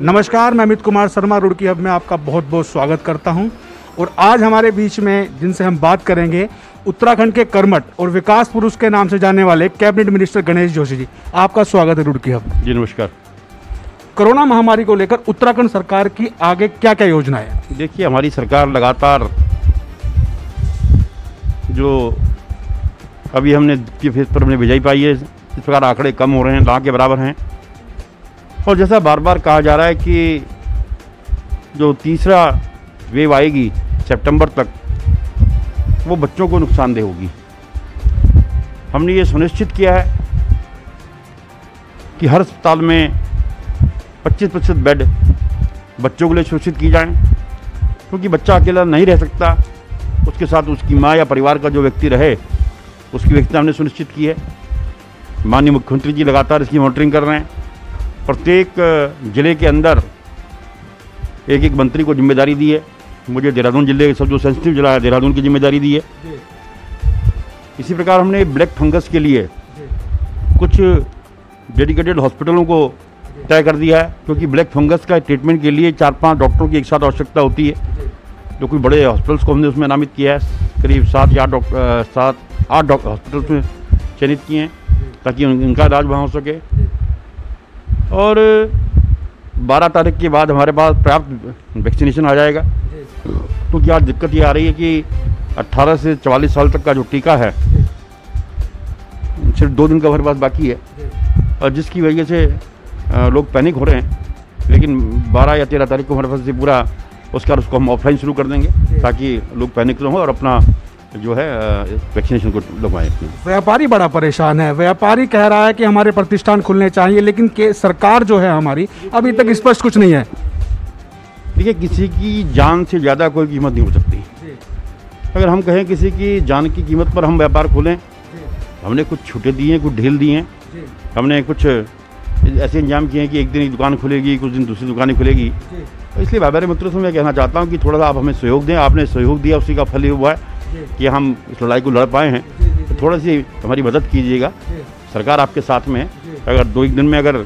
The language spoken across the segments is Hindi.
नमस्कार, मैं अमित कुमार शर्मा रुड़की हब में आपका बहुत बहुत स्वागत करता हूं। और आज हमारे बीच में जिनसे हम बात करेंगे, उत्तराखंड के कर्मठ और विकास पुरुष के नाम से जाने वाले कैबिनेट मिनिस्टर गणेश जोशी जी। आपका स्वागत है रुड़की हब। जी नमस्कार। कोरोना महामारी को लेकर उत्तराखंड सरकार की आगे क्या क्या योजना है? देखिए, हमारी सरकार लगातार जो अभी हमने द्वितीय फेज पर हमने विजय पाई है, इस प्रकार आंकड़े कम हो रहे हैं, ना के बराबर हैं। और जैसा बार बार कहा जा रहा है कि जो तीसरा वेव आएगी सितंबर तक, वो बच्चों को नुकसानदेह होगी। हमने ये सुनिश्चित किया है कि हर अस्पताल में 25% बेड बच्चों के लिए सुनिश्चित की जाएं, क्योंकि बच्चा अकेला नहीं रह सकता, उसके साथ उसकी माँ या परिवार का जो व्यक्ति रहे, उसकी व्यवस्था हमने सुनिश्चित की है। माननीय मुख्यमंत्री जी लगातार इसकी मॉनिटरिंग कर रहे हैं। प्रत्येक ज़िले के अंदर एक एक मंत्री को जिम्मेदारी दी है। मुझे देहरादून जिले सब जो सेंसिटिव जिला है, देहरादून की जिम्मेदारी दी है। इसी प्रकार हमने ब्लैक फंगस के लिए कुछ डेडिकेटेड हॉस्पिटलों को तय कर दिया है, क्योंकि ब्लैक फंगस का ट्रीटमेंट के लिए 4-5 डॉक्टरों की एक साथ आवश्यकता होती है। जो कुछ बड़े हॉस्पिटल्स को हमने उसमें नामित किया है, करीब 7-8 हॉस्पिटल्स में चयनित किए हैं, ताकि उनका इलाज वहाँ हो सके। और 12 तारीख के बाद हमारे पास पर्याप्त वैक्सीनेशन आ जाएगा, क्योंकि आज दिक्कत ये आ रही है कि 18 से 44 साल तक का जो टीका है, सिर्फ 2 दिन का हमारे पास बाकी है, और जिसकी वजह से लोग पैनिक हो रहे हैं। लेकिन 12 या 13 तारीख को हमारे पास से पूरा उसको हम ऑफलाइन शुरू कर देंगे, ताकि लोग पैनिक न हो और अपना जो है वैक्सीनेशन को लगवाएं। व्यापारी बड़ा परेशान है। व्यापारी कह रहा है कि हमारे प्रतिष्ठान खुलने चाहिए, लेकिन सरकार जो है हमारी अभी तक स्पष्ट कुछ नहीं है। देखिए, किसी की जान से ज़्यादा कोई कीमत नहीं हो सकती। अगर हम कहें किसी की जान की कीमत पर हम व्यापार खोलें, हमने कुछ छूटें दी हैं, कुछ ढील दी हैं, हमने कुछ ऐसे इंतजाम किए हैं कि एक दिन एक दुकान खुलेगी, कुछ दिन दूसरी दुकानें खुलेगी। तो इसलिए व्यापारी मित्रों से मैं कहना चाहता हूँ कि थोड़ा सा आप हमें सहयोग दें। आपने सहयोग दिया, उसी का फल हुआ है कि हम इस लड़ाई को लड़ पाए हैं। तो थोड़ा सी हमारी मदद कीजिएगा, सरकार आपके साथ में है। अगर 2-1 दिन में अगर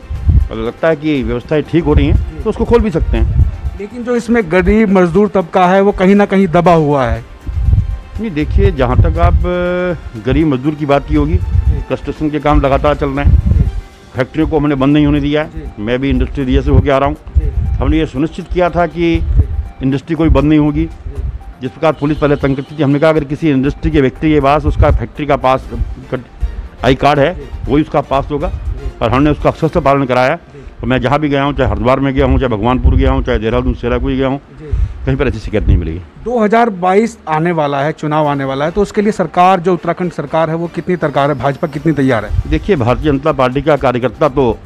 लगता है कि व्यवस्थाएं ठीक हो रही हैं, तो उसको खोल भी सकते हैं। लेकिन जो इसमें गरीब मजदूर तबका है, वो कहीं ना कहीं दबा हुआ है। नहीं, देखिए, जहाँ तक आप गरीब मजदूर की बात की होगी, कंस्ट्रक्शन के काम लगातार चल रहे हैं। फैक्ट्रियों को हमने बंद नहीं होने दिया है। मैं भी इंडस्ट्री एरिया से होकर आ रहा हूँ। हमने ये सुनिश्चित किया था कि इंडस्ट्री कोई बंद नहीं होगी। जिस प्रकार पुलिस पहले तंग करती थी, हमने कहा अगर किसी इंडस्ट्री के व्यक्ति के पास उसका फैक्ट्री का पास आई कार्ड है, वही उसका पास होगा। और हमने उसका सख्त पालन कराया। तो मैं जहाँ भी गया हूँ, चाहे हरिद्वार में गया हूँ, चाहे भगवानपुर गया हूँ, चाहे देहरादून सेराकुई गया हूँ, कहीं पर ऐसी शिकायत नहीं मिलेगी। 2022 आने वाला है, चुनाव आने वाला है, तो उसके लिए सरकार जो उत्तराखंड सरकार है वो कितनी तैयार है? भाजपा कितनी तैयार है? देखिए, भारतीय जनता पार्टी का कार्यकर्ता तो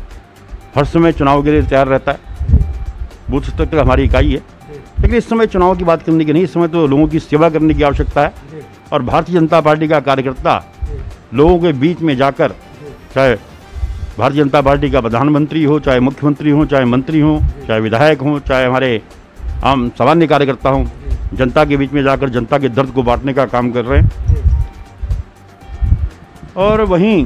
हर समय चुनाव के लिए तैयार रहता है। बूथ स्तर तक हमारी इकाई है। लेकिन इस समय चुनाव की बात करने की नहीं, इस समय तो लोगों की सेवा करने की आवश्यकता है। और भारतीय जनता पार्टी का कार्यकर्ता लोगों के बीच में जाकर, चाहे भारतीय जनता पार्टी का प्रधानमंत्री हो, चाहे मुख्यमंत्री हो, चाहे मंत्री हो, चाहे विधायक हो, चाहे हमारे आम सामान्य कार्यकर्ता हों, जनता के बीच में जाकर जनता के दर्द को बांटने का काम कर रहे हैं। और वहीं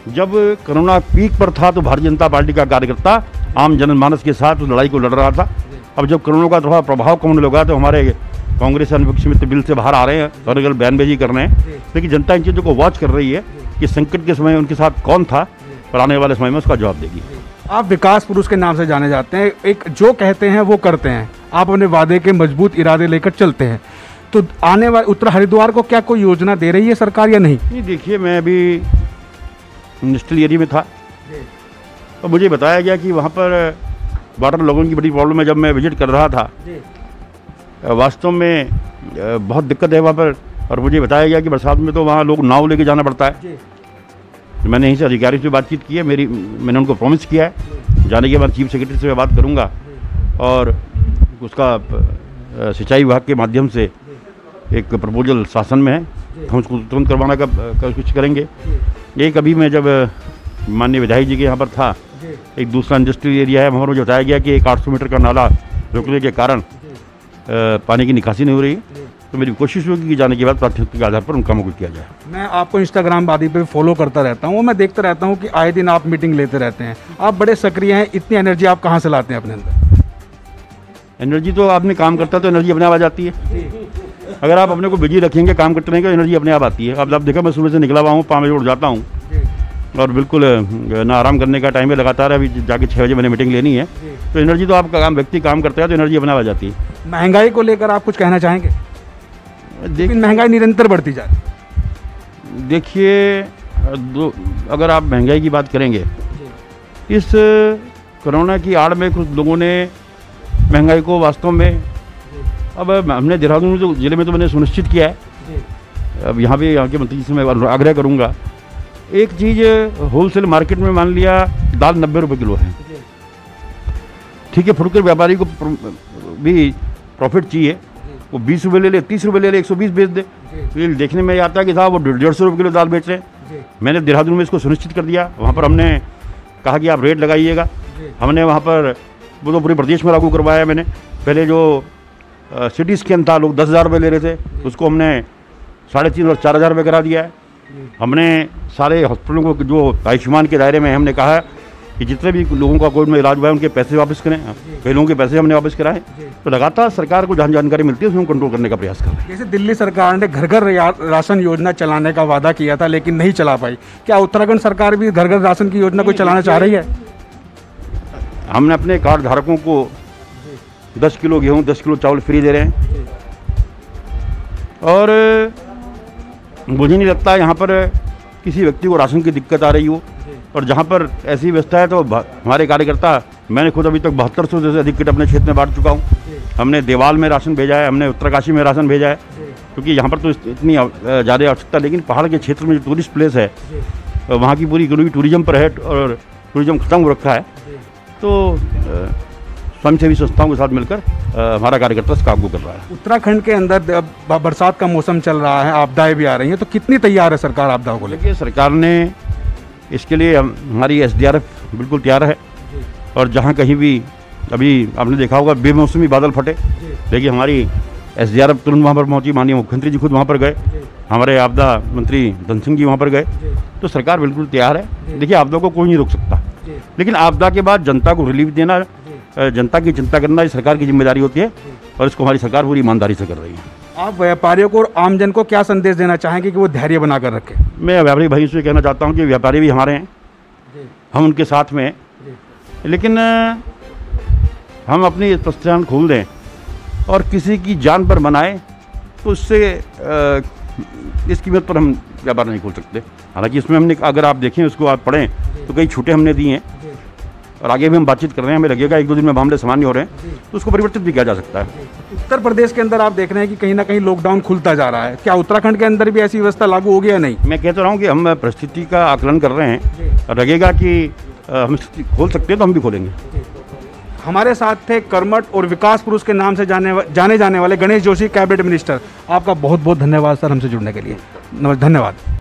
जब कोरोना पीक पर था, तो भारतीय जनता पार्टी का कार्यकर्ता आम जनमानस के साथ उस लड़ाई को लड़ रहा था। अब जब कोरोना का थोड़ा प्रभाव कम होने लगा, तो हमारे कांग्रेस विपक्षी मित्र बिल से बाहर आ रहे हैं और अगर बयानबाजी कर रहे हैं। लेकिन जनता इन चीज़ों को वॉच कर रही है कि संकट के समय उनके साथ कौन था, और आने वाले समय में उसका जवाब देगी। आप विकास पुरुष के नाम से जाने जाते हैं। एक जो कहते हैं वो करते हैं। आप अपने वादे के मजबूत इरादे लेकर चलते हैं। तो आने वाले उत्तर हरिद्वार को क्या कोई योजना दे रही है सरकार या नहीं? नहीं, देखिए, मैं अभी इंडस्ट्रियल एरिया में था, तो मुझे बताया गया कि वहाँ पर वाटर लोगों की बड़ी प्रॉब्लम है। जब मैं विजिट कर रहा था, वास्तव में बहुत दिक्कत है वहाँ पर। और मुझे बताया गया कि बरसात में तो वहाँ लोग नाव लेके जाना पड़ता है। मैंने यहीं से अधिकारी से बातचीत की है। मैंने उनको प्रॉमिस किया है, जाने के बाद चीफ सेक्रेटरी से मैं बात करूँगा और उसका सिंचाई विभाग के माध्यम से एक प्रपोजल शासन में है, हम उसको तुरंत करवाने का कोशिश करेंगे। एक अभी मैं जब माननीय विधायक जी के यहाँ पर था, एक दूसरा इंडस्ट्रियल एरिया है, वहाँ मुझे बताया गया कि एक 800 मीटर का नाला रुकने के कारण पानी की निकासी नहीं हो रही। तो मेरी कोशिश होगी कि जाने के बाद प्राथमिकता के आधार पर उन कामों को किया जाए। मैं आपको इंस्टाग्राम आदि पे फॉलो करता रहता हूँ, मैं देखता रहता हूँ कि आए दिन आप मीटिंग लेते रहते हैं, आप बड़े सक्रिय हैं। इतनी एनर्जी आप कहाँ से लाते हैं अपने अंदर? एनर्जी तो आदमी काम करता है तो एनर्जी अपने आप आ जाती है। अगर आप अपने को बिजी रखेंगे, काम करते रहेंगे, एनर्जी अपने आप आती है। अब आप देखा, मैं सुबह से निकला हुआ हूँ, 5 बजे उठ जाता हूँ और बिल्कुल ना आराम करने का टाइम है, लगातार अभी जाके 6 बजे मैंने मीटिंग लेनी है। तो एनर्जी तो आपका व्यक्ति काम करता है तो एनर्जी अपने आप आ जाती है। महंगाई को लेकर आप कुछ कहना चाहेंगे? लेकिन महंगाई निरंतर बढ़ती जा रही है। देखिए, अगर आप महंगाई की बात करेंगे, इस कोरोना की आड़ में कुछ लोगों ने महंगाई को वास्तव में, अब हमने देहरादून जिले में तो मैंने सुनिश्चित किया है, अब यहाँ के मंत्री जी से मैं आग्रह करूँगा, एक चीज़ होलसेल मार्केट में मान लिया दाल 90 रुपये किलो है, ठीक है, फुटकर व्यापारी को भी प्रॉफिट चाहिए, वो 20 रुपये ले ले, 30 रुपये ले ले, 120 बेच दे। ये देखने में आता है कि साहब वो 150 रुपये किलो दाल बेच रहे हैं। मैंने देहरादून में इसको सुनिश्चित कर दिया, वहाँ पर हमने कहा कि आप रेट लगाइएगा। हमने वहाँ पर वो तो पूरे प्रदेश में लागू करवाया। मैंने पहले जो सिटी स्कैन था, लोग 10,000 रुपये ले रहे थे, उसको हमने 3,500 और 4,000 रुपये करा दिया है। हमने सारे हॉस्पिटलों को जो आयुष्मान के दायरे में हमने कहा कि जितने भी लोगों का कोविड में इलाज हुआ है उनके पैसे वापस करें। कई लोगों के पैसे हमने वापस कराए। तो लगातार सरकार को जहाँ जानकारी मिलती है उसमें कंट्रोल करने का प्रयास कर रहे हैं। जैसे दिल्ली सरकार ने घर घर राशन योजना चलाने का वादा किया था लेकिन नहीं चला पाई, क्या उत्तराखंड सरकार भी घर घर राशन की योजना को चलाना चाह रही है? हमने अपने कार्ड धारकों को 10 किलो गेहूँ, 10 किलो चावल फ्री दे रहे हैं। और मुझे नहीं लगता यहाँ पर किसी व्यक्ति को राशन की दिक्कत आ रही हो। और जहाँ पर ऐसी व्यवस्था है तो हमारे कार्यकर्ता, मैंने खुद अभी तक 7200 से अधिक किट अपने क्षेत्र में बांट चुका हूँ। हमने देवाल में राशन भेजा है, हमने उत्तरकाशी में राशन भेजा है, क्योंकि यहाँ पर तो इतनी ज़्यादा आवश्यकता। लेकिन पहाड़ के क्षेत्र में जो टूरिस्ट प्लेस है वहाँ की पूरी इकोनॉमी टूरिज्म पर है और टूरिज्म खत्म हो रखा है। तो स्वयंसेवी संस्थाओं के साथ मिलकर हमारा कार्यकर्ता इस काम को कर रहा है। उत्तराखंड के अंदर बरसात का मौसम चल रहा है, आपदाएं भी आ रही हैं, तो कितनी तैयार है सरकार आपदाओं को लेकर? सरकार ने इसके लिए हमारी SDRF बिल्कुल तैयार है। और जहाँ कहीं भी, अभी आपने देखा होगा बेमौसमी बादल फटे, देखिए हमारी SDRF तुरंत वहाँ पर पहुँची। माननीय मुख्यमंत्री जी खुद वहाँ पर गए, हमारे आपदा मंत्री धन सिंह जी वहाँ पर गए। तो सरकार बिल्कुल तैयार है। देखिए, आपदा को कोई नहीं रोक सकता, लेकिन आपदा के बाद जनता को रिलीफ देना, जनता की चिंता करना, ये सरकार की जिम्मेदारी होती है और इसको हमारी सरकार पूरी ईमानदारी से कर रही है। आप व्यापारियों को और आमजन को क्या संदेश देना चाहेंगे कि वो धैर्य बनाकर रखें? मैं व्यापारी भाई से कहना चाहता हूँ कि व्यापारी भी हमारे हैं, हम उनके साथ में हैं, लेकिन हम अपनी प्रतिष्ठान खोल दें और किसी की जान पर बनाए तो उससे इस कीमत पर हम व्यापार नहीं खोल सकते। हालांकि इसमें हमने, अगर आप देखें, उसको आप पढ़ें तो कई छूटें हमने दी हैं और आगे भी हम बातचीत कर रहे हैं। हमें लगेगा 1-2 दिन में मामले सामान्य हो रहे हैं तो उसको परिवर्तित भी किया जा सकता है। उत्तर प्रदेश के अंदर आप देख रहे हैं कि कहीं ना कहीं लॉकडाउन खुलता जा रहा है, क्या उत्तराखंड के अंदर भी ऐसी व्यवस्था लागू होगी या नहीं? मैं कहता रहा हूँ कि हम परिस्थिति का आकलन कर रहे हैं और लगेगा कि हम खोल सकते हैं तो हम भी खोलेंगे। हमारे साथ थे कर्मठ और विकास पुरुष के नाम से जाने जाने वाले गणेश जोशी, कैबिनेट मिनिस्टर। आपका बहुत बहुत धन्यवाद सर हमसे जुड़ने के लिए। धन्यवाद।